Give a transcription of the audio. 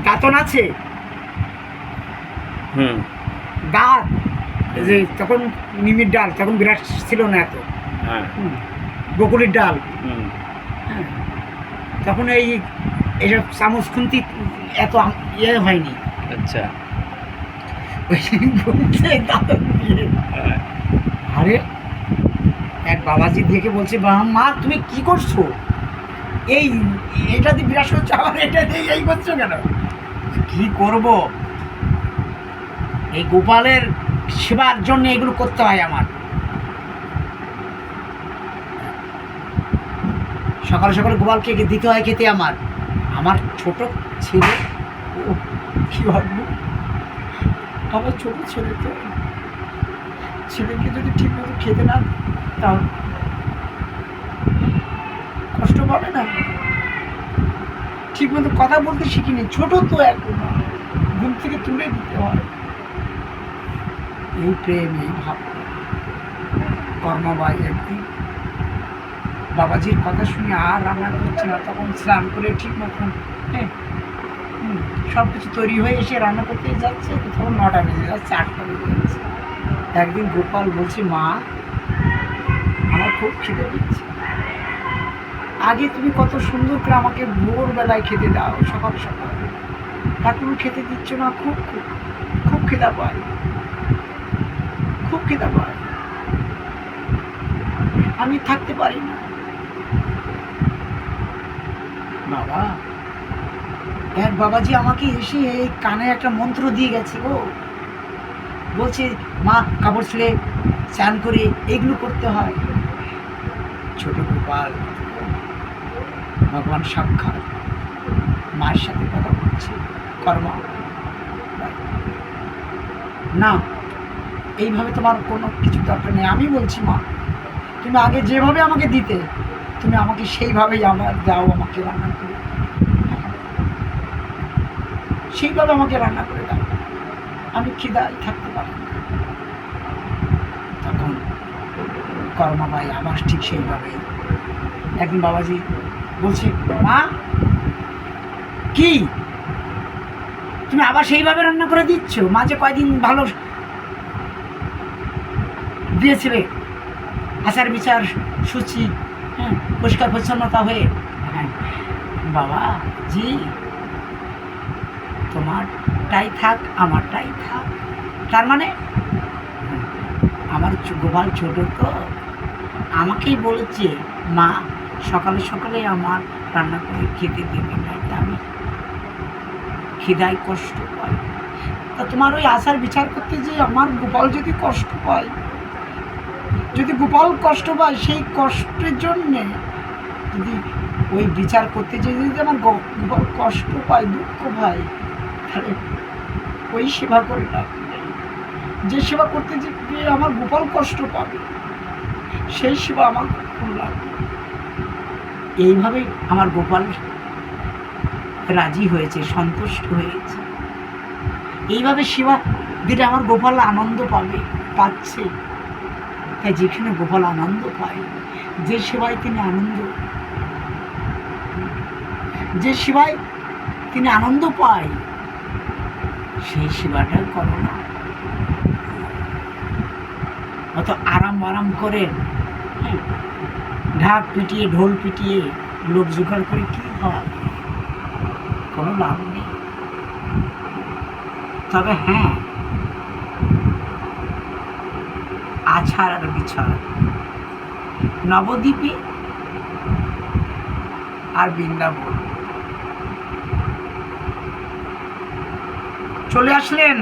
গাতন আছে, গাছ, যে তখন নিমির ডাল, তখন বিরাট ছিল না এত, বকুলের ডাল, হ্যাঁ, তখন এইসব চামচ খুন্তি এত ইয়ে হয়নি। আচ্ছা, আরে এক বাবাজি দেখে বলছে, মা তুমি কি করছো, এটা দিয়ে বিরাট করছো, আবার এটা দিয়ে এই করছো কেন? কি করব, এই গোপালের সেবার জন্য এগুলো করতে হয় আমার। সকাল সকাল গোপালকে দিতে হয় খেতে আমার, আমার ছোট ছেলে, ও কি ভাববো, আমার ছোট ছেলে, তো ছেলেকে যদি ঠিক মতো খেতে না তাহলে কষ্ট পাবে না। ঠিক মতো কথা বলতে শিখিনি, ছোট তো এখন, ঘুম থেকে তুলে দিতে হয়। এই প্রেম, এই ভাব। কর্মবাই একদিন বাবাজির কথা শুনে আর রান্না করছে না, তখন স্নান করে ঠিক মতন সব কিছু তৈরি হয়ে এসে রান্না করতে যাচ্ছে, তখন 9টা বেজে যাচ্ছে, 8টা বেজে যাচ্ছে। একদিন গোপাল বলছে, মা আমার খুব খিদে দিচ্ছে, আগে তুমি কত সুন্দর করে আমাকে ভোরবেলায় খেতে দাও, সকাল সকাল, এখন খেতে দিচ্ছ না, খুব খুব খুব খিদা পায়, খুব খিদা পায়, আমি থাকতে পারি না। বাবা, এক বাবাজি আমাকে এসে এই কানে একটা মন্ত্র দিয়ে গেছে, ও বলছে, মা কাপড় ছেড়ে চান করে এগুলো করতে হয়। ছোট গোপাল ভগবান সাক্ষাৎ মায়ের সাথে কথা বলছে, কর্মা না, এইভাবে তোমার কোনো কিছু দরকার নেই, আমি বলছি মা, তুমি আগে যেভাবে আমাকে দিতে, তুমি আমাকে সেইভাবেই আমার দাও, আমাকে রান্না করে, সেইভাবে আমাকে রান্না করে দাও, আমি খিদায় থাকতে পারি না। তখন কর্মাবাই আবার ঠিক সেইভাবে একদিন বাবাজি বলছে, মা কি তুমি আবার সেইভাবে রান্না করে দিচ্ছ, মাঝে কয়দিন ভালো দিয়েছিলে, আচার বিচার সূচি, হ্যাঁ, পরিষ্কার পরিচ্ছন্নতা হয়ে, হ্যাঁ বাবা জি, তোমারটাই থাক, আমারটাই থাক, তার মানে আমার গোপাল ছোট তো, আমাকেই বলেছে, মা সকালে সকালে আমার রান্না করে খেতে দেবে না, আমি খিদায় কষ্ট পাই, তা তোমার ওই আচার বিচার করতে যে আমার গোপাল যদি কষ্ট পায়, যদি গোপাল কষ্ট পায়, সেই কষ্টের জন্যে যদি ওই বিচার করতে যে যদি আমার গোপাল কষ্ট পায়, দুঃখ পায়, তাহলে ওই সেবা করে লাভ নেই। যে সেবা করতে যে আমার গোপাল কষ্ট পাবে, সেই সেবা আমার খুব লাভ নেই। এইভাবেই আমার গোপাল রাজি হয়েছে, সন্তুষ্ট হয়েছে, এইভাবে সেবা দিলে আমার গোপাল আনন্দ পাচ্ছে। তাই যেখানে গোপাল আনন্দ পায়, যে সেবায় তিনি আনন্দ পায়, সেই সেবাটাই করো না। অত আরাম করে ঢাক পিটিয়ে, ঢোল পিটিয়ে লোক জোগাড় করে কি হয়, কোনো লাভ নেই। তবে হ্যাঁ, আছাড় আর বিছাড়, নবদ্বীপে আর বৃন্দাবন চলে আসলেন